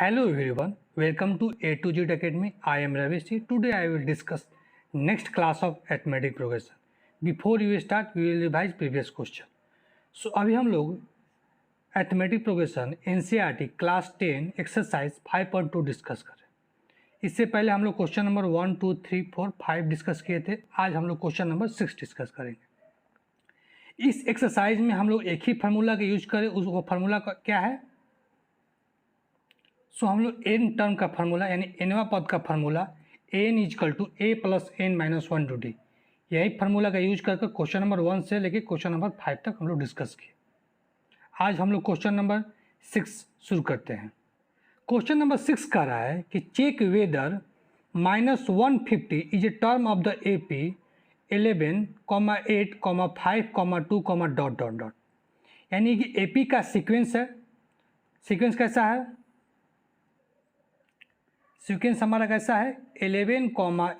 Hello everyone, welcome to A to Z Academy. I am Ravish. Today I will discuss next class of arithmetic progression. Before you start, we will revise previous question. So अभी हम लोग arithmetic progression NCERT class 10 exercise 5.2 discuss कर रहे हैं। इससे पहले हम लोग क्वेश्चन नंबर 1, 2, 3, 4, 5 डिस्कस किए थे। आज हम लोग क्वेश्चन नंबर 6 डिस्कस करेंगे। इस एक्सरसाइज में हम लोग एक ही फार्मूला का यूज करें। उस वो फार्मूला का क्या है? सो हम लोग एन टर्म का फार्मूला यानी एनवा पद का formula n equal to a plus n minus 1 to d, यही फार्मूला का यूज करके क्वेश्चन नंबर 1 से लेके क्वेश्चन नंबर 5 तक हम लोग डिस्कस किए। आज हम लोग क्वेश्चन नंबर 6 शुरू करते हैं। क्वेश्चन नंबर 6 कह रहा है कि check whether -150 is a term of the A P 11, 8, 5, 2, dot dot dot, यानी कि ए पी का सीक्वेंस है। सीक्वेंस कैसा है? सीक्वेंस हमारा कैसा है? 11,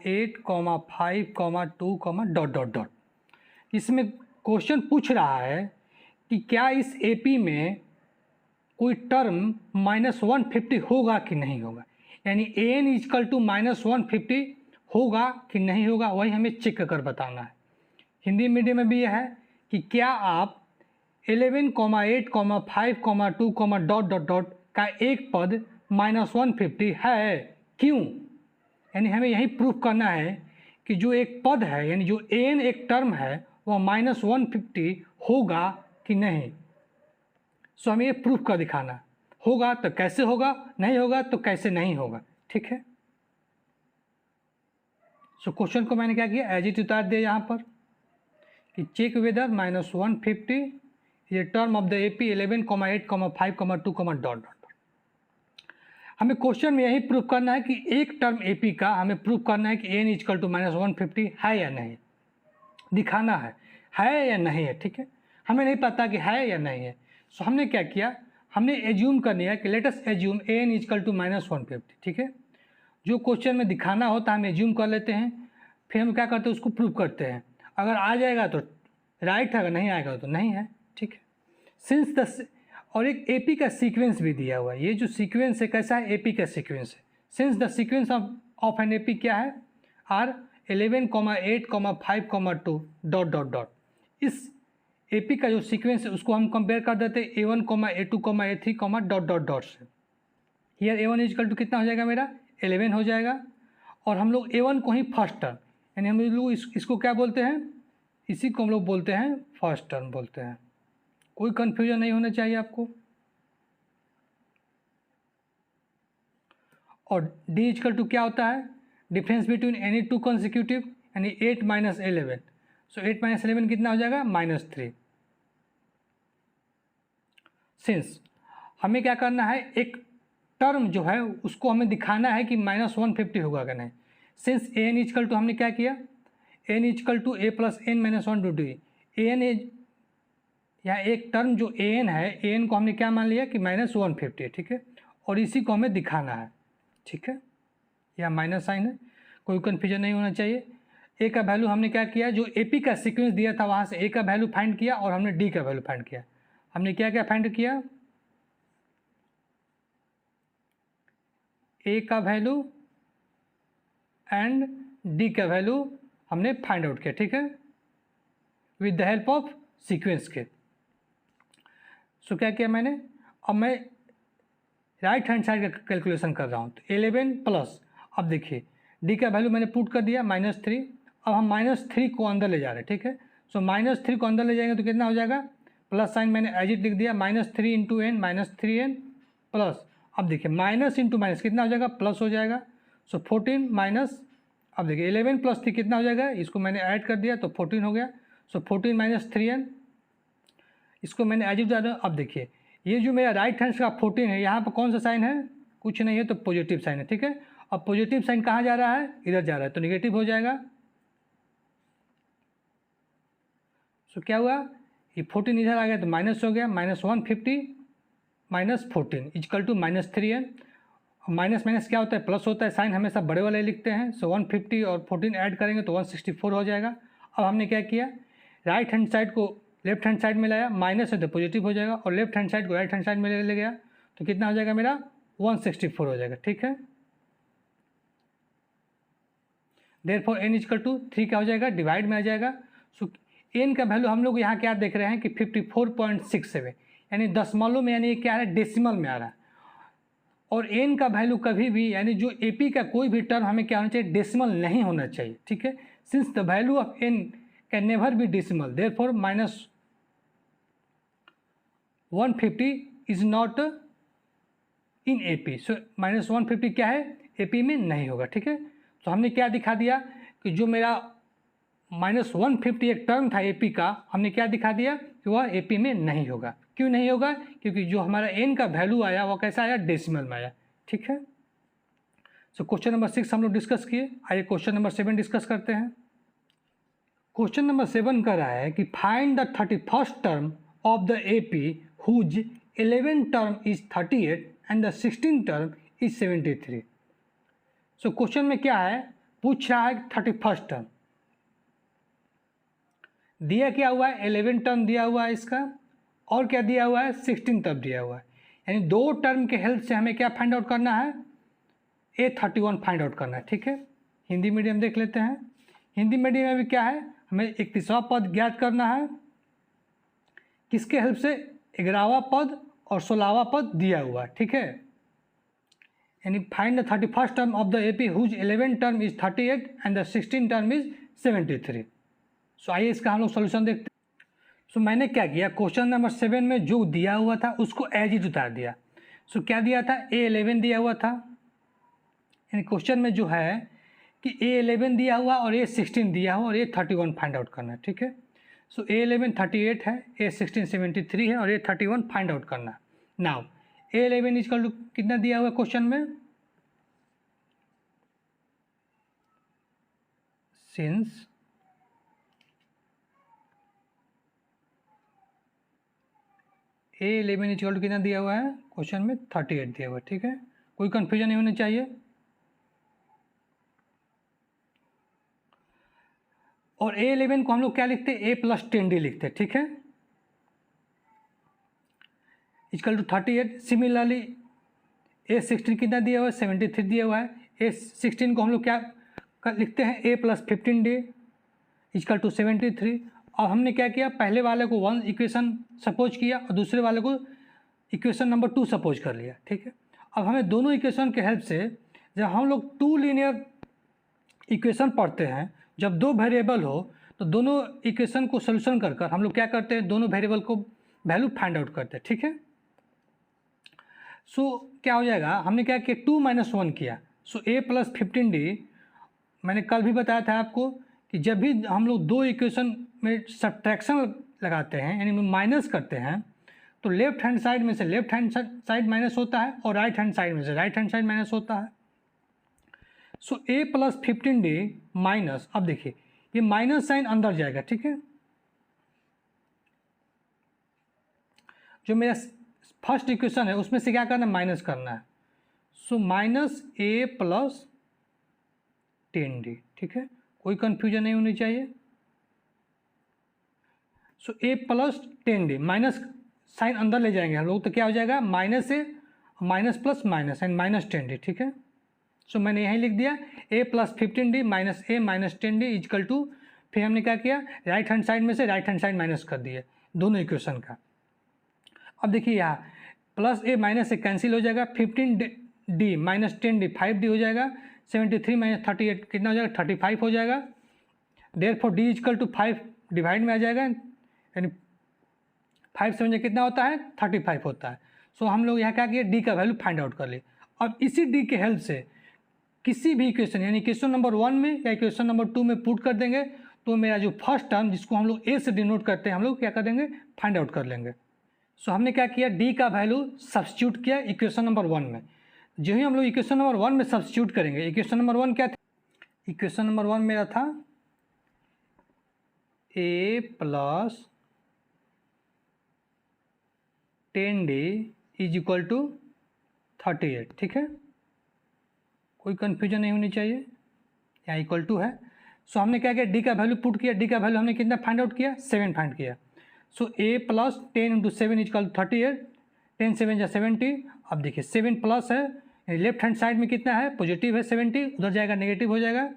8, 5, 2, डॉट डॉट डॉट। इसमें क्वेश्चन पूछ रहा है कि क्या इस एपी में कोई टर्म -150 होगा कि नहीं होगा, यानी एन इजकल टू -150 होगा कि नहीं होगा, वही हमें चेक कर बताना है। हिंदी मीडियम में भी यह है कि क्या आप 11, 8, 5, 2, डॉट डॉट डॉट का एक पद -150 है, क्यों? यानी हमें यही प्रूफ करना है कि जो एक पद है यानी जो एन एक टर्म है वह -150 होगा कि नहीं। सो हमें ये प्रूफ कर दिखाना। होगा तो कैसे होगा, नहीं होगा तो कैसे नहीं होगा, ठीक है। सो क्वेश्चन को मैंने क्या किया, एज इट उतार दिया यहाँ पर कि चेक वेदर -150 ये term of the A P 11, 8, 5, 2, dot dot. हमें क्वेश्चन में यही प्रूफ करना है कि एक टर्म एपी का हमें प्रूफ करना है कि एन इजकल टू -150 है या नहीं, दिखाना है या नहीं है, ठीक है। हमें नहीं पता कि है या नहीं है। सो हमने क्या किया, हमने एज्यूम कर लिया कि let us assume n equal to -150, ठीक है। जो क्वेश्चन में दिखाना होता है हम एज्यूम कर लेते हैं, फिर हम क्या करते हैं उसको प्रूफ करते हैं। अगर आ जाएगा तो राइट है, अगर नहीं आएगा तो नहीं है, ठीक है। सिंस द और एक एपी का सीक्वेंस भी दिया हुआ है। ये जो सीक्वेंस है कैसा है? एपी का सीक्वेंस है। Since the sequence of an AP क्या है? Are 11, 8, 5, 2 dot dot dot. इस एपी का जो सीक्वेंस है उसको हम कंपेयर कर देते हैं A1, A2, A3 dot dot dot से। हियर A1 इजकल टू कितना हो जाएगा मेरा? 11 हो जाएगा। और हम लोग A1 को ही फर्स्ट टर्म यानी हम लोग इसको क्या बोलते हैं? इसी को हम लोग बोलते हैं फर्स्ट टर्म बोलते हैं। कोई कंफ्यूजन नहीं होना चाहिए आपको। और डी इजकल टू क्या होता है? Difference between any two consecutive यानी 8 - 11। सो 8 - 11 कितना हो जाएगा? -3। सिंस हमें क्या करना है, एक टर्म जो है उसको हमें दिखाना है कि -150 होगा कि नहीं। सिंस एन इजकल टू हमने क्या किया, n equal to a plus n minus 1 to d. N as यहाँ एक टर्म जो एन है, एन को हमने क्या मान लिया कि -150, ठीक है। और इसी को हमें दिखाना है, ठीक है। यहाँ माइनस साइन है, कोई कन्फ्यूजन नहीं होना चाहिए। ए का वैल्यू हमने क्या किया, जो एपी का सीक्वेंस दिया था वहाँ से ए का वैल्यू फाइंड किया और हमने डी का वैल्यू फाइंड किया। हमने क्या क्या फाइंड किया? ए का वैल्यू एंड डी का वैल्यू हमने फाइंड आउट किया, ठीक है, with the help of sequence के। सो क्या किया मैंने, अब मैं राइट हैंड साइड का कैलकुलेशन कर रहा हूँ। तो 11 प्लस, अब देखिए डी का वैल्यू मैंने पुट कर दिया -3। अब हम -3 को अंदर ले जा रहे हैं, ठीक है। सो -3 को अंदर ले जाएंगे तो कितना हो जाएगा? प्लस साइन मैंने एज इट लिख दिया, -3 × n -3n प्लस, अब देखिए माइनस इंटू माइनस कितना हो जाएगा? प्लस हो जाएगा। सो 14 माइनस, अब देखिए 11 + 3 कितना हो जाएगा? इसको मैंने ऐड कर दिया तो 14 हो गया। सो 14 - 3n, इसको मैंने एज इट डाला। अब देखिए ये जो मेरा राइट हैंड का 14 है, यहाँ पर कौन सा साइन है? कुछ नहीं है, तो पॉजिटिव साइन है, ठीक है। अब पॉजिटिव साइन कहाँ जा रहा है? इधर जा रहा है, तो निगेटिव हो जाएगा। सो क्या हुआ, ये 14 इधर आ गया तो माइनस हो गया। -150 - 14 is equal to -3n। Minus minus क्या होता है? प्लस होता है। साइन हमेशा बड़े वाले लिखते हैं। सो 150 और 14 ऐड करेंगे तो 164 हो जाएगा। अब हमने क्या किया, राइट हैंड साइड को लेफ्ट हैंड साइड में लाया, माइनस है तो पॉजिटिव हो जाएगा, और लेफ्ट हैंड साइड को राइट हैंड साइड में ले गया तो कितना हो जाएगा मेरा? 164 हो जाएगा, ठीक है। देयरफॉर n इक्वल टू 3 क्या हो जाएगा, डिवाइड में आ जाएगा। सो n का वैल्यू हम लोग यहाँ क्या देख रहे हैं कि 54.67, यानी दशमलव में, यानी क्या है, डेसिमल में आ रहा है। और n का वैल्यू कभी भी, यानी जो AP का कोई भी टर्म हमें क्या होना चाहिए, डेसिमल नहीं होना चाहिए, ठीक है। Since the value of n can never be decimal, therefore -150 is not in AP। सो -150 क्या है, AP में नहीं होगा, ठीक है। तो हमने क्या दिखा दिया कि जो मेरा -150 एक टर्म था AP का, हमने क्या दिखा दिया कि वह AP में नहीं होगा। क्यों नहीं होगा, क्योंकि जो हमारा n का वैल्यू आया वो कैसा आया, डेसिमल में आया, ठीक है। सो क्वेश्चन नंबर 6 हम लोग डिस्कस किए। आइए क्वेश्चन नंबर 7 डिस्कस करते हैं। क्वेश्चन नंबर 7 कर रहा है कि find the 31st term of the AP whose 11th term is 38 and the 16th term is 73। So question में क्या है, पूछ रहा है 31st टर्म दिया, क्या हुआ है, 11 टर्म दिया हुआ है इसका, और क्या दिया हुआ है, 16 टर्म दिया हुआ है। यानी दो टर्म के हेल्प से हमें क्या फाइंड आउट करना है, A31 फाइंड आउट करना है, ठीक है। हिंदी मीडियम देख लेते हैं। हिंदी मीडियम में भी क्या है, हमें 31वां पद ज्ञात करना है, किसके हेल्प से, 11वां पद और 16वां पद दिया हुआ है, ठीक है। यानी find the 31st term of the AP whose 11th term is 38 and the 16th term is 73। So आइए इसका हम लोग सोल्यूशन देखते हैं। सो मैंने क्या किया, क्वेश्चन नंबर 7 में जो दिया हुआ था उसको एज इट उतार दिया। सो क्या दिया था, A11 दिया हुआ था, यानी क्वेश्चन में जो है कि A11 दिया हुआ और A16 दिया हुआ और A31 फाइंड आउट करना है, ठीक है। सो A11 38 है, A16 73 है और A31 फाइंड आउट करना है। नाउ A11 इक्वल टू कितना दिया हुआ क्वेश्चन में, सिंस A11 इक्वल टू कितना दिया हुआ है क्वेश्चन में, 38 दिया हुआ है, ठीक है। कोई कंफ्यूजन नहीं होनी चाहिए। और A11 को हम लोग क्या लिखते हैं, A+10D लिखते हैं, ठीक है, इक्वल टू 38। सिमिलरली A16 कितना दिया हुआ है, 73 दिया हुआ है। A16 को हम लोग क्या लिखते हैं, A+15D इक्वल टू 73। अब हमने क्या किया, पहले वाले को 1 इक्वेशन सपोज किया और दूसरे वाले को इक्वेशन नंबर 2 सपोज कर लिया, ठीक है। अब हमें दोनों इक्वेशन के हेल्प से, जब हम लोग 2 लीनियर इक्वेशन पढ़ते हैं, जब दो वेरिएबल हो तो दोनों इक्वेशन को सोल्यूशन कर कर हम लोग क्या करते हैं, दोनों वेरिएबल को वैल्यू फाइंड आउट करते हैं, ठीक है। सो क्या हो जाएगा, हमने क्या किया, 2 - 1 किया। सो A+15D, मैंने कल भी बताया था आपको कि जब भी हम लोग दो इक्वेशन में सब्ट्रैक्शन लगाते हैं, यानी माइनस करते हैं, तो लेफ्ट हैंड साइड में से लेफ्ट हैंड साइड माइनस होता है और राइट हैंड साइड में से राइट हैंड साइड माइनस होता है। सो A+15D माइनस, अब देखिए ये माइनस साइन अंदर जाएगा, ठीक है। जो मेरा फर्स्ट इक्वेशन है उसमें से क्या करना है, माइनस करना है। सो -A+10D, ठीक है, कोई कंफ्यूजन नहीं होनी चाहिए। सो A+10D, माइनस साइन अंदर ले जाएंगे हम लोग, तो क्या हो जाएगा, -A minus plus minus and -10D, ठीक है। सो मैंने यहीं लिख दिया A+15D -A -10D equal to, फिर हमने क्या किया, राइट हैंड साइड में से राइट हैंड साइड माइनस कर दिए दोनों इक्वेशन का। अब देखिए यहाँ +A -A कैंसिल हो जाएगा, 15D -10D 5D हो जाएगा, 73 - 38 कितना हो जाएगा, 35 हो जाएगा। Therefore D equal to 5 divide में आ जाएगा, यानी 5 से कितना होता है, 35 होता है। सो हम लोग यहाँ क्या किए, D का वैल्यू फाइंड आउट कर लिए। अब इसी D के हेल्प से किसी भी इक्वेशन, यानी इक्वेशन नंबर 1 में या इक्वेशन नंबर 2 में पुट कर देंगे, तो मेरा जो फर्स्ट टर्म जिसको हम लोग A से डिनोट करते हैं, हम लोग क्या कर देंगे, फाइंड आउट कर लेंगे। सो हमने क्या किया, D का वैल्यू सब्स्टिट्यूट किया इक्वेशन नंबर 1 में। जो ही हम लोग इक्वेशन नंबर 1 में सब्स्टिट्यूट करेंगे, इक्वेशन नंबर 1 क्या था, इक्वेशन नंबर 1 मेरा था A+10D इज इक्वल टू 38, ठीक है, कोई कन्फ्यूजन नहीं होनी चाहिए, यहाँ इक्वल टू है। सो हमने क्या किया, D का वैल्यू पुट किया, D का वैल्यू हमने कितना फाइंड आउट किया, 7 फाइंड किया। सो A+10 × 7 इक्वल 38, 10 7 जा 70। अब देखिए 7 प्लस है, लेफ्ट हैंड साइड में कितना है, पॉजिटिव है 70, उधर जाएगा नेगेटिव हो जाएगा।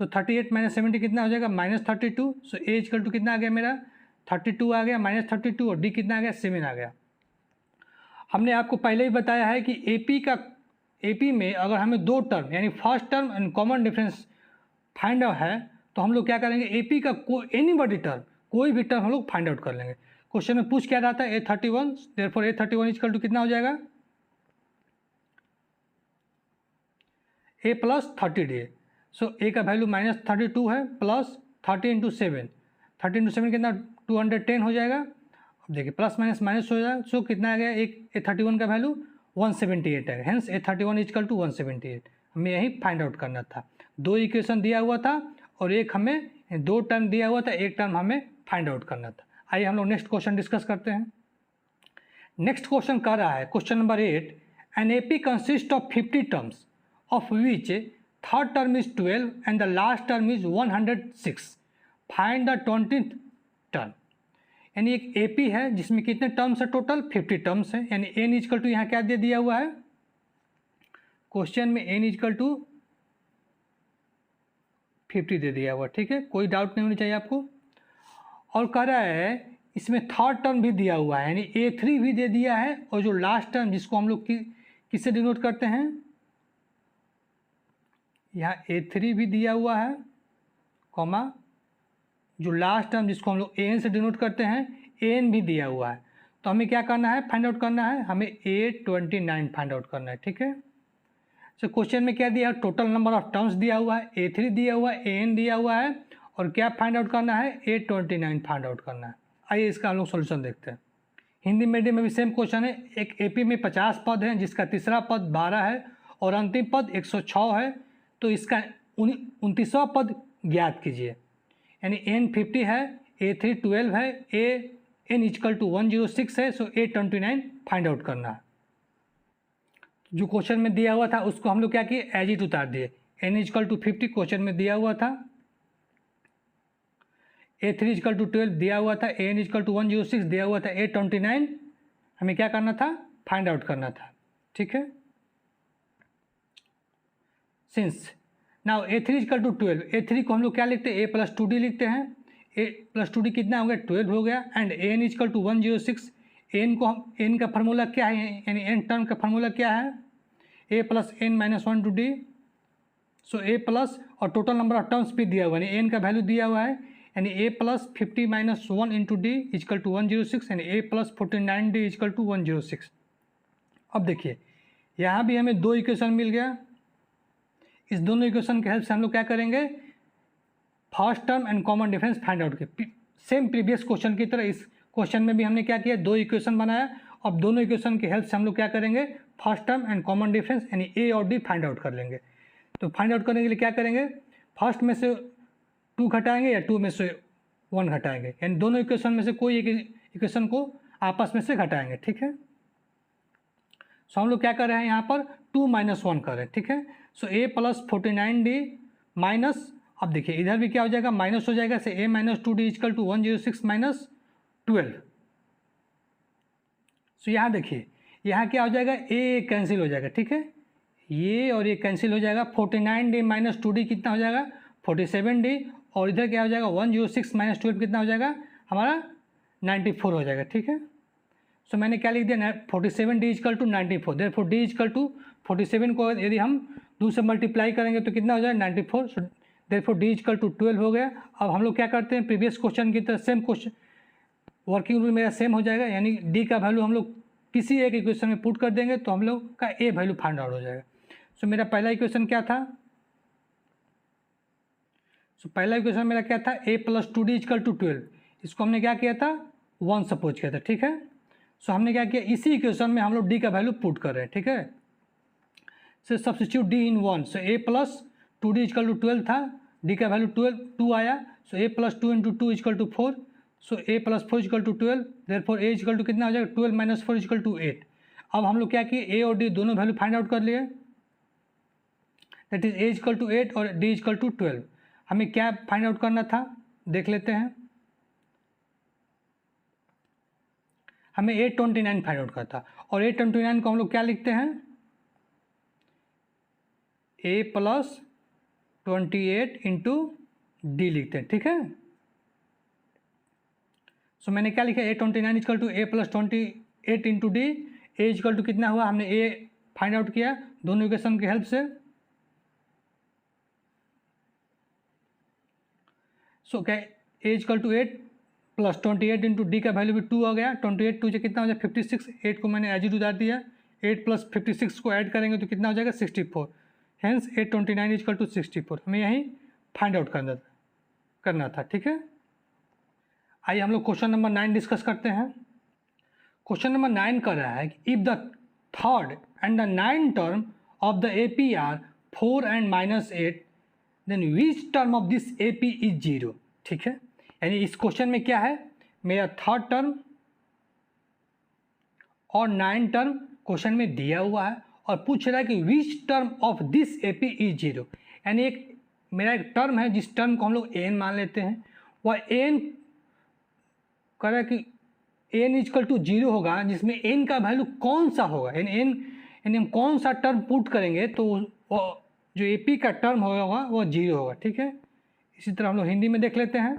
सो 38 माइनस 70 कितना हो जाएगा, -32। सो ए इक्वल टू कितना आ गया मेरा, 32 आ गया, -32, और डी कितना आ गया, 7 आ गया। हमने आपको पहले ही बताया है कि एपी में अगर हमें दो टर्म यानी first term and common difference find out है तो हम लोग क्या करेंगे, एपी का एनीबॉडी टर्म, कोई भी टर्म हम लोग फाइंड आउट कर लेंगे। क्वेश्चन में पूछ क्या रहा था, A31, therefore A31 equal to कितना हो जाएगा, A प्लस 30D। सो ए का वैल्यू -32 है, प्लस 30 इंटू 7, 30 इंटू 7 कितना 210 हो जाएगा। अब देखिए प्लस माइनस माइनस हो जाएगा। सो कितना आ गया, एक A31 का वैल्यू 178 है, हेंस A31 इक्वल टू 178। हमें यही फाइंड आउट करना था। दो इक्वेशन दिया हुआ था और एक हमें दो टर्म दिया हुआ था, एक टर्म हमें फाइंड आउट करना था। आइए हम लोग नेक्स्ट क्वेश्चन डिस्कस करते हैं। नेक्स्ट क्वेश्चन कर रहा है question number 8, an AP consist of 50 terms of which third term is 12 and the last term is 106, find the 20th term. यानी एक एपी है जिसमें कितने टर्म्स है, टोटल 50 टर्म्स है। यानी एन इक्वल टू यहाँ क्या दे दिया हुआ है क्वेश्चन में, एन इक्वल टू 50 दे दिया हुआ, ठीक है, कोई डाउट नहीं होनी चाहिए आपको। और कह रहा है इसमें थर्ड टर्म भी दिया हुआ है, यानी A3 भी दे दिया है, और जो लास्ट टर्म जिसको हम लोग किससे डिनोट करते हैं, यहाँ A3 भी दिया हुआ है, कॉमा जो लास्ट टर्म जिसको हम लोग AN से डिनोट करते हैं, AN भी दिया हुआ है। तो हमें क्या करना है, फाइंड आउट करना है, हमें A29 फाइंड आउट करना है, ठीक है। सो क्वेश्चन में क्या दिया है, टोटल नंबर ऑफ टर्म्स दिया हुआ है, A3 दिया हुआ है, AN दिया हुआ है, और क्या फाइंड आउट करना है, A29 फाइंड आउट करना है। आइए इसका हम लोग सोल्यूशन देखते हैं। हिंदी मीडियम में भी सेम क्वेश्चन है। एक एपी में 50 पद हैं जिसका तीसरा पद 12 है और अंतिम पद 106 है, तो इसका 29वां पद ज्ञात कीजिए। यानी n 50 है, A3 12 है, n इक्वल टू 106 है, सो A29 फाइंड आउट करना है। जो क्वेश्चन में दिया हुआ था उसको हम लोग क्या किए, एज इट उतार दिए। n इक्वल टू 50 क्वेश्चन में दिया हुआ था, A3 इक्वल टू 12 दिया हुआ था, AN इक्वल टू 106 दिया हुआ था, A29 हमें क्या करना था, फाइंड आउट करना था, ठीक है। Since now A3 equal to 12, A3 को हम लोग क्या लिखते हैं, A प्लस 2D लिखते हैं। A प्लस 2D कितना हो गया, 12 हो गया। And AN equal to 106, AN को हम N का फार्मूला क्या है, यानी N टर्म का फार्मूला क्या है, A plus N minus 1 to D। So A plus और टोटल नंबर ऑफ टर्म्स भी दिया हुआ है, यानी N का वैल्यू दिया हुआ है, यानी A plus 50 minus 1 into d equal to 106, यानी A plus 49D is equal to 106। अब देखिए यहाँ भी हमें दो इक्वेशन मिल गया। इस दोनों इक्वेशन के हेल्प से हम लोग क्या करेंगे, first term and common difference find out के। सेम प्रीवियस क्वेश्चन की तरह इस क्वेश्चन में भी हमने क्या किया, दो इक्वेशन बनाया। अब दोनों इक्वेशन की हेल्प से हम लोग क्या करेंगे, first term and common difference यानी A और D फाइंड आउट कर लेंगे। तो फाइंड आउट करने के लिए क्या करेंगे, फर्स्ट में से 2 घटाएंगे या 2 में से 1 घटाएंगे, यानी दोनों इक्वेशन में से कोई एक इक्वेशन को आपस में से घटाएंगे, ठीक है। सो हम लोग क्या कर रहे हैं यहाँ पर 2 माइनस 1 कर रहे हैं, ठीक है। So A plus 49D minus, अब देखिए इधर भी क्या हो जाएगा, माइनस हो जाएगा, से A minus 2D equal to 106 minus 12। So यहाँ देखिए यहाँ क्या हो जाएगा, A कैंसिल हो जाएगा, ठीक है, ये और ये कैंसिल हो जाएगा। 49D माइनस 2D कितना हो जाएगा, 47D, और इधर क्या हो जाएगा 106 माइनस 12 कितना हो जाएगा हमारा 94 हो जाएगा, ठीक है। सो मैंने क्या लिख दिया, 47D equal to 94, therefore D equal to 47 को यदि हम 2 से मल्टीप्लाई करेंगे तो कितना हो जाएगा 94, so therefore D equal to 12 हो गया। अब हम लोग क्या करते हैं, प्रीवियस क्वेश्चन की तरह सेम क्वेश्चन वर्किंग रूल मेरा सेम हो जाएगा, यानी D का वैल्यू हम लोग किसी एक इक्वेशन में पुट कर देंगे तो हम लोग का A वैल्यू फाइंड आउट हो जाएगा। सो मेरा पहला इक्वेशन क्या था, सो पहला इक्वेशन मेरा क्या था, A plus 2D equal to 12, इसको हमने क्या किया था 1 सपोज किया था, ठीक है। सो हमने क्या किया, इसी इक्वेशन में हम लोग D का वैल्यू पुट कर रहे हैं, ठीक है। So substitute D in 1, so A plus 2D equal to 12 था, D का वैल्यू 2 आया, so A plus 2 into 2 equal to 4, so A plus 4 equal to 12, therefore A equal to कितना हो जाएगा 12 माइनस 4 इजकल टू 8। अब हम लोग क्या किए, A और D दोनों वैल्यू फाइंड आउट कर लिए, that is A equal to 8 और D इजकल टू 12। हमें क्या फाइंड आउट करना था देख लेते हैं। हमें 829 फाइंड आउट करता, और 829 को हम लोग क्या लिखते हैं, a प्लस 28 इंटू डी लिखते हैं, ठीक है। सो मैंने क्या लिखा, 829 equal to a plus 28 into d, a equal to कितना हुआ, हमने a फाइंड आउट किया दोनों इक्वेशन की हेल्प से। सो क्या, a equal to 8 plus 28 into d का वैल्यू भी 2 हो गया, 28 2 से कितना हो जाए 56, 8 को मैंने एज इट उतार दिया, 8 प्लस 56 को ऐड करेंगे तो कितना हो जाएगा 64, हेंस 829 इक्वल टू 64 हमें यही फाइंड आउट करना था, ठीक है। आइए हम लोग क्वेश्चन नंबर 9 डिस्कस करते हैं। क्वेश्चन नंबर 9 कर रहा है कि if the third and the 9 term of the A P are 4 and -8 then which term of this A P is 0, ठीक है। यानी इस क्वेश्चन में क्या है, मेरा थर्ड टर्म और 9 टर्म क्वेश्चन में दिया हुआ है और पूछ रहा है कि विच term of this A P is 0, यानी मेरा एक टर्म है जिस टर्म को हम लोग एन मान लेते हैं, वह एन कह रहा है कि एन इक्वल टू 0 होगा, जिसमें एन का वैल्यू कौन सा होगा, यानी हम कौन सा टर्म पुट करेंगे तो वो जो ए पी का टर्म होगा वो 0 होगा, ठीक है। इसी तरह हम लोग हिंदी में देख लेते हैं।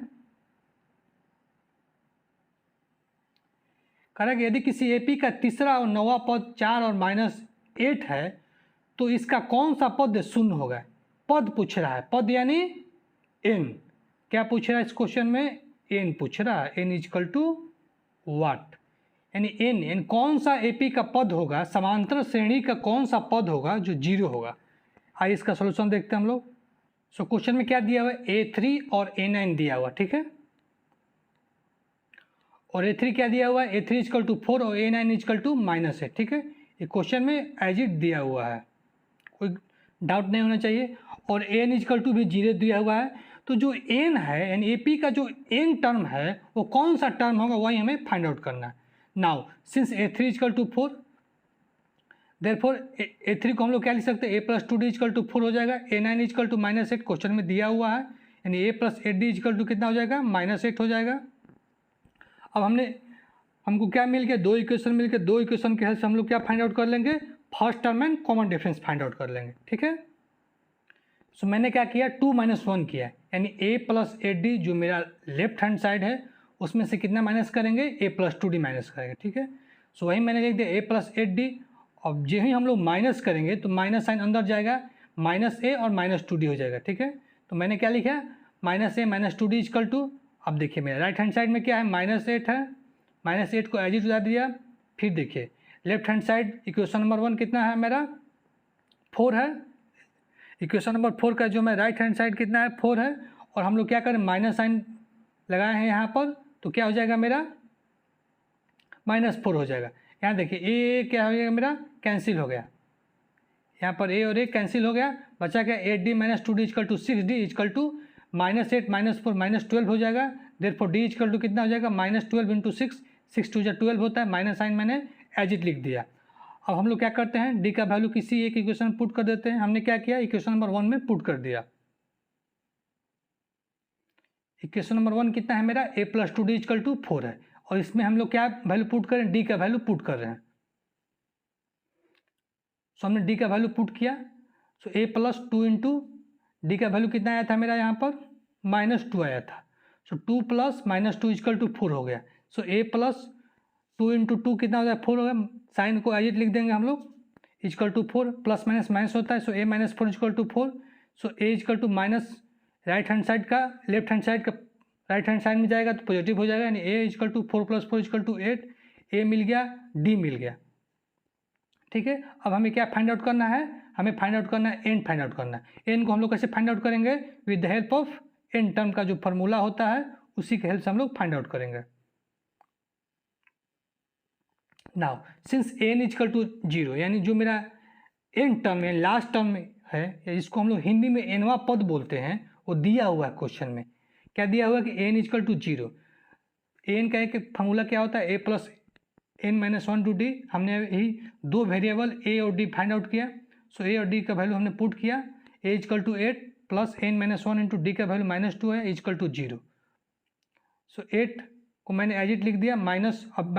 कह रहा है कि यदि किसी ए पी का तीसरा और 9वां पद 4 और -8 है तो इसका कौन सा पद शून्य होगा। पद पूछ रहा है, पद यानी एन, क्या पूछ रहा है इस क्वेश्चन में, एन पूछ रहा है, एन इक्वल टू वाट, यानी एन कौन सा एपी का पद होगा, समांतर श्रेणी का कौन सा पद होगा जो 0 होगा। आइए इसका सॉल्यूशन देखते हैं हम लोग। सो क्वेश्चन में क्या दिया हुआ है, A3 और A9 दिया हुआ, ठीक है, और A3 क्या दिया हुआ है, A3 इक्वल टू 4 और A9 इक्वल टू -8, ठीक है। ये क्वेश्चन में एज इट दिया हुआ है, कोई डाउट नहीं होना चाहिए, और एन इक्वल टू भी 0 दिया हुआ है। तो जो एन है यानी ए पी का जो एन टर्म है वो कौन सा टर्म होगा वही हमें फाइंड आउट करना है। Now since A3 equal to 4, therefore A3 को हम लोग क्या लिख सकते हैं, a plus 2d equal to 4 हो जाएगा, A9 इक्वल टू -8 क्वेश्चन में दिया हुआ है, यानी a plus 8d equal to कितना हो जाएगा, -8 हो जाएगा। अब हमको क्या मिल गया, दो इक्वेशन मिल गए, दो इक्वेशन के हेल्प से हम लोग क्या फाइंड आउट कर लेंगे, first term and common difference find out कर लेंगे, ठीक है। सो मैंने क्या किया, 2 - 1 किया, यानी a प्लस 8d जो मेरा लेफ्ट हैंड साइड है उसमें से कितना माइनस करेंगे, a प्लस 2d माइनस करेंगे, ठीक है। सो वही मैंने लिख दिया a प्लस 8d, अब जो ही हम लोग माइनस करेंगे तो माइनस साइन अंदर जाएगा, -a और -2d हो जाएगा, ठीक है। तो मैंने क्या लिखा, -a -2d इक्वल टू, अब देखिए मेरा राइट हैंड साइड में क्या है, -8 है, -8 को एज इट उतार दिया, फिर देखिए left hand side equation number 1 कितना है मेरा, 4 है, इक्वेशन नंबर 4 का जो मैं राइट हैंड साइड कितना है, 4 है, और हम लोग क्या करें माइनस साइन लगाए हैं यहाँ पर, तो क्या हो जाएगा मेरा -4 हो जाएगा। यहाँ देखिए ए क्या हो जाएगा मेरा, कैंसिल हो गया, यहाँ पर ए और ए कैंसिल हो गया, बचा क्या 8d - 2d equal to 6d equal to -8 -4 -12 हो जाएगा, देयरफॉर d इक्वल टू कितना हो जाएगा, -12 इंटू 6, 6 2 12 होता है, माइनस साइन मैंने एज इट लिख दिया। अब हम लोग क्या करते हैं, d का वैल्यू किसी एक इक्वेशन में पुट कर देते हैं, हमने क्या किया, इक्वेशन नंबर 1 में पुट कर दिया। इक्वेशन नंबर 1 कितना है मेरा, a plus 2d equal to 4 है, और इसमें हम लोग क्या वैल्यू पुट करें, d का वैल्यू पुट कर रहे हैं। सो हमने d का वैल्यू पुट किया, so a plus 2 into d का वैल्यू कितना आया था मेरा यहाँ पर, -2 आया था, सो 2 प्लस -2 इक्वल टू 4 हो गया। सो a प्लस 2 इंटू 2 कितना हो गया, 4 हो गया, साइन को एज इट लिख देंगे हम लोग, equal to 4, plus minus minus होता है, so a - 4 equal to 4, so a equal to minus right hand side का लेफ्ट हैंड साइड का राइट हैंड साइड में जाएगा तो पॉजिटिव हो जाएगा, यानी a equal to 4 + 4 equal to 8, a मिल गया, d मिल गया, ठीक है। अब हमें क्या फाइंड आउट करना है, हमें फाइंड आउट करना है एन, फाइंड आउट करना है। एन को हम लोग कैसे फाइंड आउट करेंगे, with the help of n term का जो फॉर्मूला होता है उसी के हेल्प से हम लोग फाइंड आउट करेंगे। Now since n equal to 0, यानी जो मेरा एन टर्म है, लास्ट टर्म है, इसको हम लोग हिंदी में एनवा पद बोलते हैं, वो दिया हुआ है क्वेश्चन में। क्या दिया हुआ है कि एन इक्वल टू 0, एन का एक फॉर्मूला क्या होता है, a plus n - 1 to d, हमने यही दो वेरिएबल a और d फाइंड आउट किया, सो a और d का वैल्यू हमने पुट किया, a equal to 8 plus n - 1 into d का वैल्यू -2 है, इक्वल टू 0, सो 8 को मैंने एज इट लिख दिया, माइनस, अब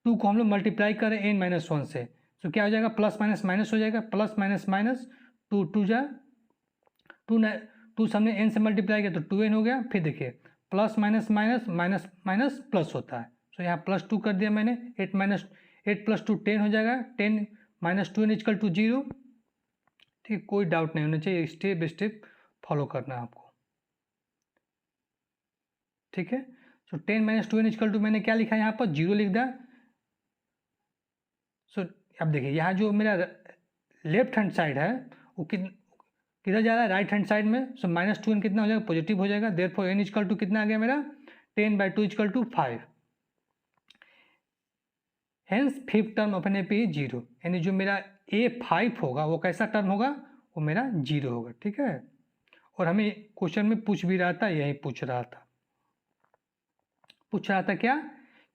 2 को हम लोग मल्टीप्लाई करें n माइनस 1 से, तो क्या हो जाएगा, प्लस माइनस माइनस हो जाएगा, प्लस माइनस माइनस 2 2 जा 2 हमने n से मल्टीप्लाई किया तो 2n हो गया। फिर देखिए plus minus minus minus minus plus होता है, तो यहाँ प्लस 2 कर दिया मैंने, 8 प्लस 2 10 हो जाएगा, 10 माइनस 2n इक्वल टू 0। ठीक, कोई डाउट नहीं होना चाहिए, स्टेप बाई स्टेप फॉलो करना है आपको। ठीक है, सो 10 माइनस 2n इक्वल टू मैंने क्या लिखा है यहाँ पर, 0 लिख दिया। सो अब देखिए यहाँ जो मेरा लेफ्ट हैंड साइड है वो किधर जा रहा है, राइट हैंड साइड में। सो माइनस 2n कितना हो जाएगा, पॉजिटिव हो जाएगा। देयरफॉर n इक्वल टू कितना आ गया मेरा, 10/2 equal to 5। Hence fifth term of an AP 0, यानी जो मेरा A5 होगा वो कैसा टर्म होगा, वो मेरा 0 होगा। ठीक है, और हमें क्वेश्चन में पूछ भी रहा था, यही पूछ रहा था क्या,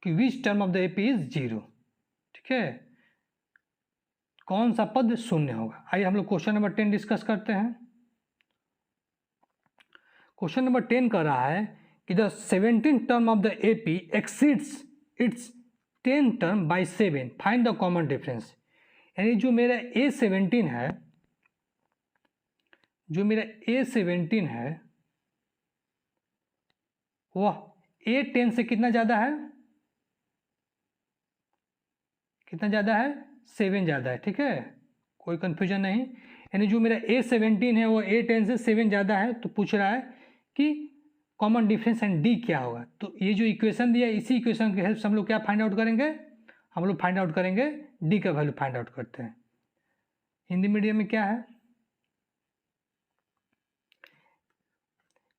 कि विच term of the AP is 0। ठीक है, कौन सा पद शून्य होगा। आइए हम लोग क्वेश्चन नंबर 10 डिस्कस करते हैं। क्वेश्चन नंबर 10 कर रहा है कि the 17th term of the AP exceeds its 10th term by 7, find the common difference. यानी जो मेरा A17 है, वह A10 से कितना ज़्यादा है, 7 ज़्यादा है। ठीक है, कोई कन्फ्यूजन नहीं। यानी जो मेरा A17 है वो A10 से 7 ज़्यादा है, तो पूछ रहा है कि कॉमन डिफरेंस एंड D क्या होगा। तो ये जो इक्वेशन दिया है, इसी इक्वेशन की हेल्प से हम लोग क्या फाइंड आउट करेंगे, हम लोग फाइंड आउट करेंगे D का वैल्यू फाइंड आउट करते हैं। हिंदी मीडियम में क्या है,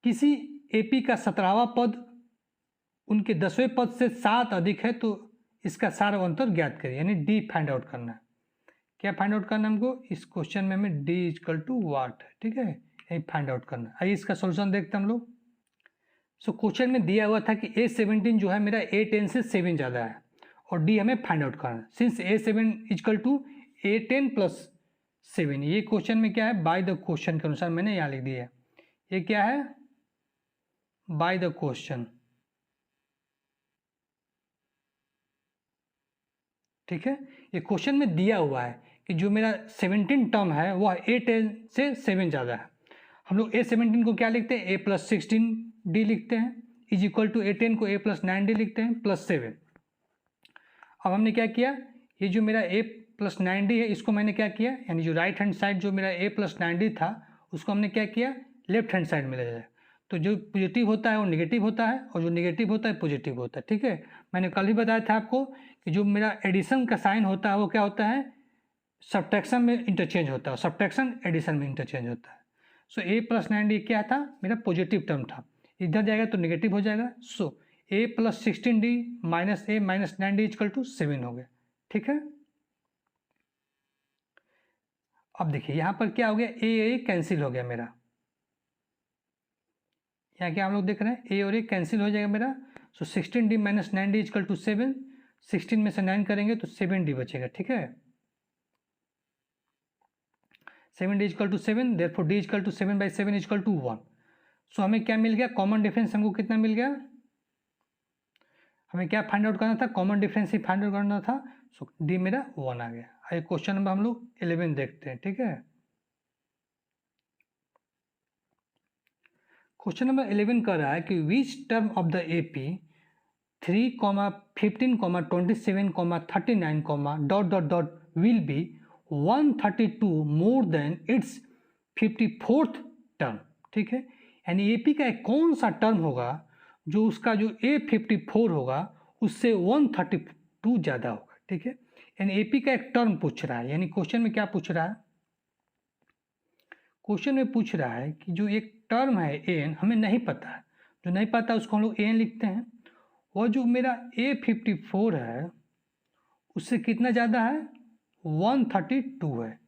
किसी एपी का 17वां पद उनके 10वें पद से 7 अधिक है तो इसका सारा अंतर ज्ञात करिए, यानी डी फाइंड आउट करना है। क्या फाइंड आउट करना है हमको, इस क्वेश्चन में हमें डी इक्वल टू वाट है। ठीक है, यही फाइंड आउट करना है। आइए इसका सोल्यूशन देखते हैं हम लोग। सो क्वेश्चन में दिया हुआ था कि A17 जो है मेरा A10 से 7 ज़्यादा है और डी हमें फाइंड आउट करना है। Since A7 equal to A10 plus 7, ये क्वेश्चन में क्या है, बाय द क्वेश्चन के अनुसार मैंने यहाँ लिख दिया है। ये क्या है, बाय द क्वेश्चन। ठीक है, ये क्वेश्चन में दिया हुआ है कि जो मेरा 17 टर्म है वह A10 से 7 ज़्यादा है। हम लोग A17 को क्या लिखते हैं, A प्लस 16D लिखते हैं, इज इक्वल टू A10 को A प्लस 9D लिखते हैं प्लस 7। अब हमने क्या किया, ये जो मेरा A प्लस 9D है इसको मैंने क्या किया, यानी जो राइट हैंड साइड जो मेरा A प्लस 9D था उसको हमने क्या किया, लेफ्ट हैंड साइड में ले जाया। तो जो पॉजिटिव होता है वो नेगेटिव होता है और जो नेगेटिव होता है पॉजिटिव होता है। ठीक है, मैंने कल ही बताया था आपको कि जो मेरा एडिशन का साइन होता है वो क्या होता है, सब्ट्रैक्शन में इंटरचेंज होता है, सब्ट्रैक्शन एडिशन में इंटरचेंज होता है। सो A प्लस 9D क्या था, मेरा पॉजिटिव टर्म था, इधर जाएगा तो नेगेटिव हो जाएगा। So A plus 16D minus A minus 9D equal to 7 हो गया। ठीक है, अब देखिए यहाँ पर क्या हो गया, A कैंसिल हो गया मेरा, यहाँ क्या हम लोग देख रहे हैं, A और A कैंसिल हो जाएगा मेरा। सो 16D minus 9D equal to 7, 16 में से 9 करेंगे तो 7D बचेगा। ठीक है, 7D equal to 7, therefore D equal to 7/7 equal to 1। So हमें क्या मिल गया, कॉमन डिफरेंस हमको कितना मिल गया, हमें क्या फाइंड आउट करना था, कॉमन डिफरेंस ही फाइंड आउट करना था। सो D मेरा 1 आ गया। आइए क्वेश्चन नंबर हम लोग 11 देखते हैं। ठीक है, क्वेश्चन नंबर 11 कर रहा है कि विच term of the AP 3, 15, 27, 39, dot dot dot will be 132 more than it's 54th term. ठीक है, यानी AP का एक कौन सा टर्म होगा जो उसका जो A54 होगा उससे 132 ज़्यादा होगा। ठीक है, यानी AP का एक टर्म पूछ रहा है। यानी क्वेश्चन में क्या पूछ रहा है, क्वेश्चन में पूछ रहा है कि जो एक टर्म है an, हमें नहीं पता है, जो नहीं पता उसको हम लोग an लिखते हैं, और जो मेरा A54 है उससे कितना ज़्यादा है, 132 है।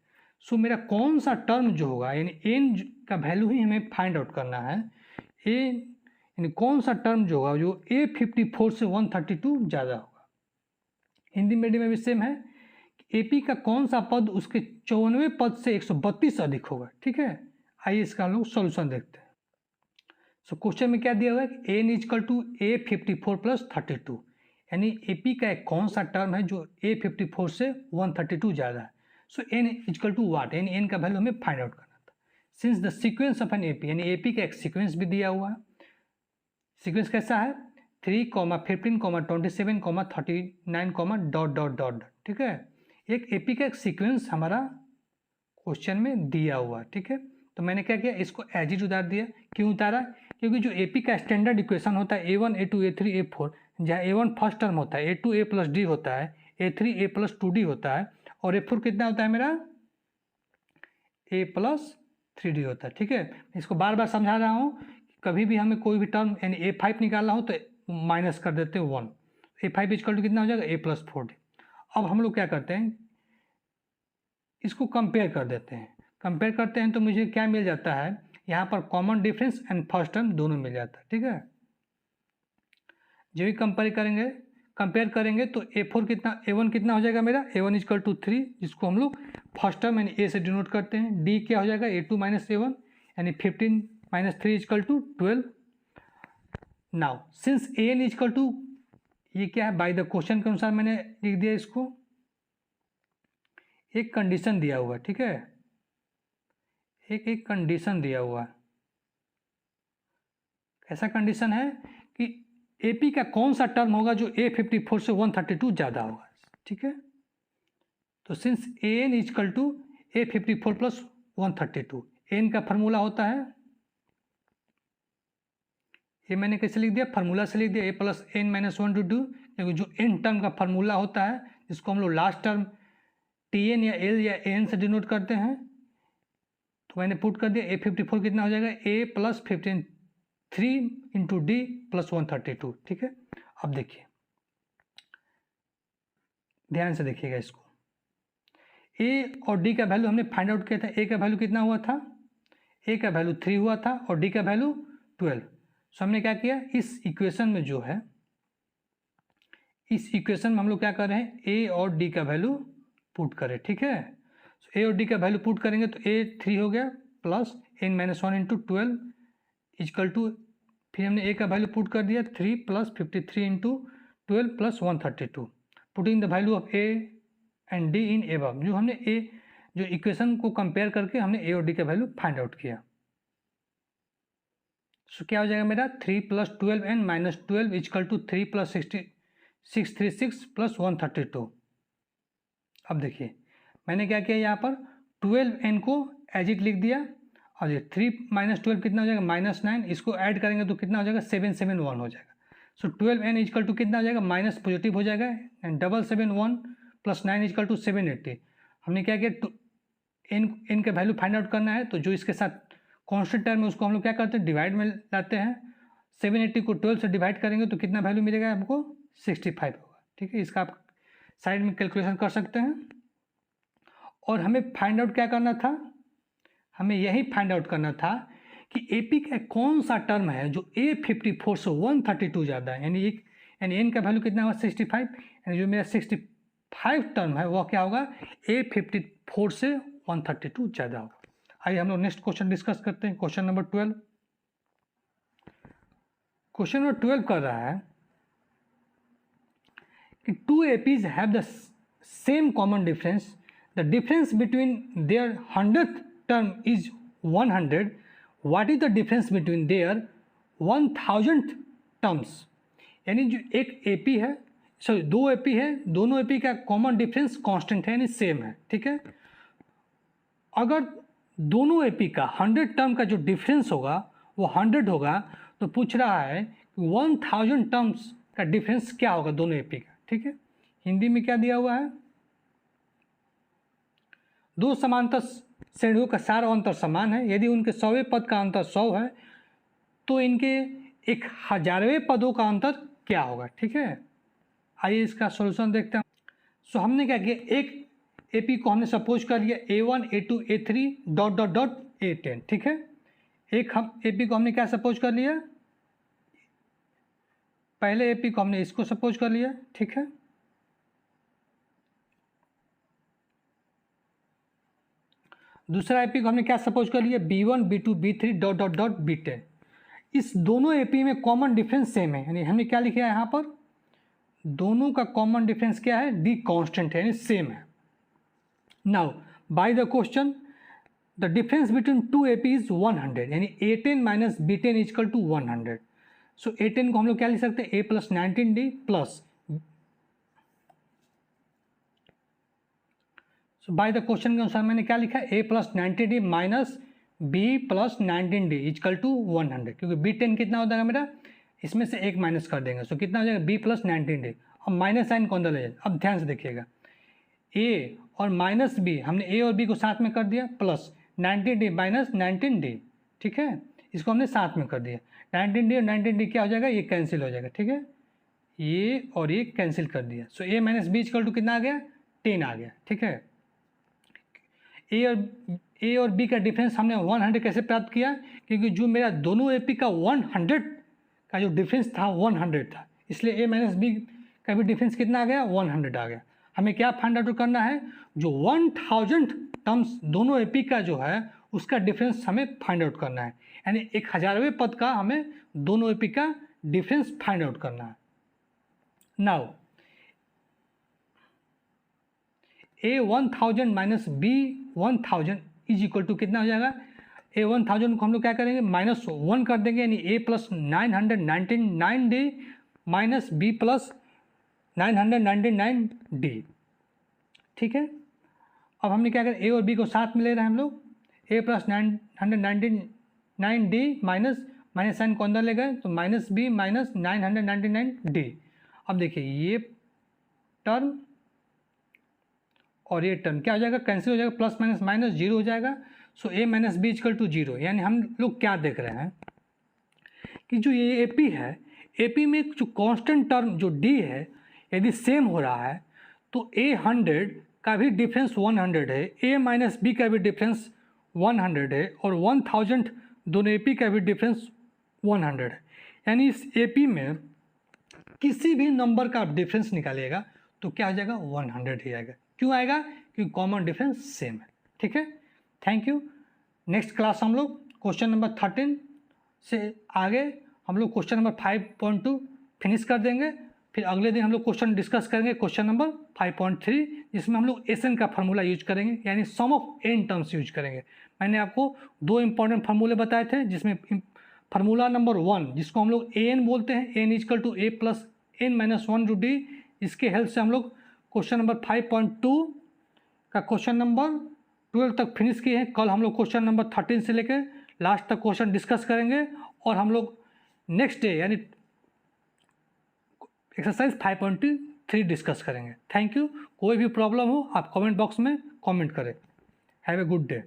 सो मेरा कौन सा टर्म जो होगा, यानी n का वैल्यू ही हमें फाइंड आउट करना है, यानी कौन सा टर्म जो होगा जो A54 से 132 ज़्यादा होगा। हिंदी मीडियम में भी सेम है, AP का कौन सा पद उसके 54वें पद से 132 अधिक होगा। ठीक है, आइए इसका हम लोग सोल्यूशन देखते हैं। सो क्वेश्चन में क्या दिया हुआ है कि n equal to A54 plus 32, यानी AP का एक कौन सा टर्म है जो A54 से 132 ज़्यादा है। So n equal to what, यानी n का वैल्यू हमें फाइंड आउट करना था। Since the sequence of an AP, यानी AP का एक सीक्वेंस भी दिया हुआ है। सीक्वेंस कैसा है? 3, 15, 27, 39, डॉट डॉट डॉट, ठीक है। एक AP का एक सीक्वेंस हमारा क्वेश्चन में दिया हुआ, ठीक है। तो मैंने क्या किया, इसको एज इट उतार दिया। क्यों उतारा? क्योंकि जो AP का स्टैंडर्ड इक्वेशन होता है A1, A2, A3, A4, जहाँ A1 फर्स्ट टर्म होता है, A2 A प्लस D होता है, A3 A प्लस 2D होता है, और A4 कितना होता है मेरा? A प्लस 3D होता है, ठीक है। इसको बार बार समझा रहा हूँ, कभी भी हमें कोई भी टर्म यानी A5 निकालना हो तो माइनस कर देते हैं 1। A5 इक्वल टू कितना हो जाएगा? A plus 4D। अब हम लोग क्या करते हैं, इसको कंपेयर कर देते हैं। कंपेयर करते हैं तो मुझे क्या मिल जाता है, यहाँ पर common difference and first term दोनों मिल जाता है, ठीक है। जो भी कंपेयर करेंगे तो A4 कितना, A1 कितना हो जाएगा मेरा? A1 इक्वल टू 3, जिसको हम लोग फर्स्ट टर्म यानी A से डिनोट करते हैं। D क्या हो जाएगा? A2 माइनस A1, यानी 15 minus 3 equal to 12। Now since AN equal to, ये क्या है, बाय द क्वेश्चन के अनुसार मैंने लिख दिया इसको, एक कंडीशन दिया हुआ है, ठीक है। एक कंडीशन दिया हुआ है। ऐसा कंडीशन है कि AP का कौन सा टर्म होगा जो A54 से 132 ज़्यादा होगा, ठीक है। तो since AN equal to A54 plus 132, n का फार्मूला होता है, ये मैंने कैसे लिख दिया? फार्मूला से लिख दिया, A plus n minus 1 to 2, क्योंकि जो n टर्म का फार्मूला होता है जिसको हम लोग लास्ट टर्म TN या L या AN से डिनोट करते हैं, तो मैंने पुट कर दिया। A54 कितना हो जाएगा? A plus 3 into D plus 132, ठीक है। अब देखिए, ध्यान से देखिएगा इसको। A और D का वैल्यू हमने फाइंड आउट किया था। A का वैल्यू कितना हुआ था? A का वैल्यू 3 हुआ था और D का वैल्यू 12। सो हमने क्या किया, इस इक्वेशन में जो है, इस इक्वेशन में हम लोग क्या कर रहे हैं, A और D का वैल्यू पुट करें, ठीक है। सो A और D का वैल्यू पुट करेंगे तो A 3 हो गया plus n minus 1 into 12 equal to, फिर हमने A का वैल्यू पुट कर दिया 3 plus 53 into 12 plus 132, putting the value of A and D in above. जो हमने A, जो इक्वेशन को कंपेयर करके हमने A और D का वैल्यू फाइंड आउट किया। सो क्या हो जाएगा मेरा? 3 plus 12n minus 12 equal to 3 plus 636 plus 132। अब देखिए मैंने क्या किया, यहाँ पर 12n को एज इट लिख दिया, और ये 3 माइनस 12 कितना हो जाएगा? माइनस 9। इसको ऐड करेंगे तो कितना हो जाएगा? 771 हो जाएगा। सो 12n इक्वल टू कितना हो जाएगा? माइनस पॉजिटिव हो जाएगा, एंड 771 प्लस 9 इक्वल टू 780। हमने क्या किया, n का वैल्यू फाइंड आउट करना है, तो जो इसके साथ कॉन्स्टेंट टर्म है उसको हम लोग क्या करते हैं, डिवाइड में लाते हैं। 780 को 12 से डिवाइड करेंगे तो कितना वैल्यू मिलेगा हमको? 65 होगा, ठीक है। इसका आप साइड में कैलकुलेशन कर सकते हैं। और हमें फाइंड आउट क्या करना था, हमें यही फाइंड आउट करना था कि AP का कौन सा टर्म है जो A54 से 132 ज़्यादा है, यानी n का वैल्यू कितना होगा? 65, यानी जो मेरा 65 टर्म है वह क्या होगा? A54 से 132 ज़्यादा होगा। आइए हम लोग नेक्स्ट क्वेश्चन डिस्कस करते हैं। Question number 12। क्वेश्चन नंबर 12 कर रहा है कि 2 APs have the same common difference, the difference between their 100th term is 100, what is the difference between their 1000th terms. यानी जो एक AP है, सॉरी 2 AP है, दोनों AP का कॉमन डिफरेंस कांस्टेंट है, यानी सेम है, ठीक है। अगर दोनों AP का 100 टर्म का जो डिफरेंस होगा वो 100 होगा, तो पूछ रहा है 1000 टर्म्स का डिफरेंस क्या होगा दोनों AP का, ठीक है। हिंदी में क्या दिया हुआ है, दो समांतर श्रेणियों का सार अंतर समान है, यदि उनके 100वें पद का अंतर 100 है तो इनके 1000वें पदों का अंतर क्या होगा, ठीक है। आइए इसका सॉल्यूशन देखते हैं। सो हमने क्या किया, एक AP को हमने सपोज कर लिया A1 A2 A3 dot dot dot A10, ठीक है। एक हम AP को हमने क्या सपोज कर लिया, पहले AP को हमने इसको सपोज कर लिया, ठीक है। दूसरा AP को हमने क्या सपोज कर लिया, B1 B2 B3 dot dot dot B10। इस दोनों AP में कॉमन डिफरेंस सेम है, यानी हमने क्या लिखा है यहाँ पर, दोनों का कॉमन डिफरेंस क्या है, डी कांस्टेंट है यानी सेम है। Now bye the question the difference between two AP is 100 यानी A10 minus B10 is equal to 100। So A10 को हम लोग क्या लिख सकते हैं, A plus 19D plus, so by the question के अनुसार मैंने क्या लिखा है, A plus 90D minus B plus 19D is equal to 100, क्योंकि B10 कितना हो जाएगा मेरा, इसमें से एक माइनस कर देंगे, सो कितना हो जाएगा B प्लस 19D। अब माइनस साइन कौन सा ले जाए, अब ध्यान से देखिएगा, A और माइनस B, हमने A और B को साथ में कर दिया, प्लस 19D माइनस 19D, ठीक है, इसको हमने साथ में कर दिया, 19D और 19D क्या हो जाएगा, ये कैंसिल हो जाएगा, ठीक है, ये और ये कैंसिल कर दिया, so A minus B is equal to कितना आ गया, 10 आ गया, ठीक है। ए और बी का डिफरेंस हमने 100 कैसे प्राप्त किया, क्योंकि जो मेरा दोनों AP का 100 का जो डिफरेंस था 100 था, इसलिए A माइनस बी का भी डिफरेंस कितना आ गया, 100 आ गया। हमें क्या फाइंड आउट करना है, जो 1000 टर्म्स दोनों AP का जो है उसका डिफरेंस हमें फाइंड आउट करना है, यानी 1000वें पद का हमें दोनों AP का डिफरेंस फाइंड आउट करना है। Now A1000 minus B1000 is equal to कितना हो जाएगा, A1000 को हम लोग क्या करेंगे, -1 कर देंगे, यानी A plus 999D minus B plus 999D, ठीक है। अब हमने क्या करें, A और B को साथ में ले रहे हैं हम लोग, A plus 999D minus minus sign को अंदर ले गए, तो माइनस B माइनस 999D। अब देखिए ये टर्म और ये टर्म क्या हो जाएगा, कैंसिल हो जाएगा, प्लस माइनस माइनस जीरो हो जाएगा, so A minus B is equal to zero. यानी हम लोग क्या देख रहे हैं कि जो ये AP है, AP में जो कांस्टेंट टर्म जो D है यदि सेम हो रहा है तो A100 का भी डिफरेंस 100 है, A माइनस B का भी डिफरेंस 100 है, और 1000 दोनों AP का भी डिफरेंस 100 है। यानी इस AP में किसी भी नंबर का आप डिफरेंस निकालिएगा तो क्या हो जाएगा, 100 ही आएगा। क्यों आएगा, क्योंकि कॉमन डिफरेंस सेम है, ठीक है। Thank you. नेक्स्ट क्लास हम लोग क्वेश्चन नंबर 13 से आगे हम लोग क्वेश्चन नंबर 5.2 फिनिश कर देंगे, फिर अगले दिन हम लोग क्वेश्चन डिस्कस करेंगे क्वेश्चन नंबर 5.3, जिसमें हम लोग SN का फार्मूला यूज करेंगे, यानी सम ऑफ n टर्म्स यूज करेंगे। मैंने आपको दो इंपॉर्टेंट फार्मूले बताए थे, जिसमें फार्मूला नंबर 1 जिसको हम लोग AN बोलते हैं, n is equal to A plus n minus 1 to D, इसके हेल्प से हम लोग क्वेश्चन नंबर 5.2 का क्वेश्चन नंबर 12 तक फिनिश किए हैं। कल हम लोग क्वेश्चन नंबर 13 से लेकर लास्ट तक क्वेश्चन डिस्कस करेंगे, और हम लोग नेक्स्ट डे यानी एक्सरसाइज 5.3 डिस्कस करेंगे। Thank you. कोई भी प्रॉब्लम हो आप कमेंट बॉक्स में कमेंट करें। Have a good day.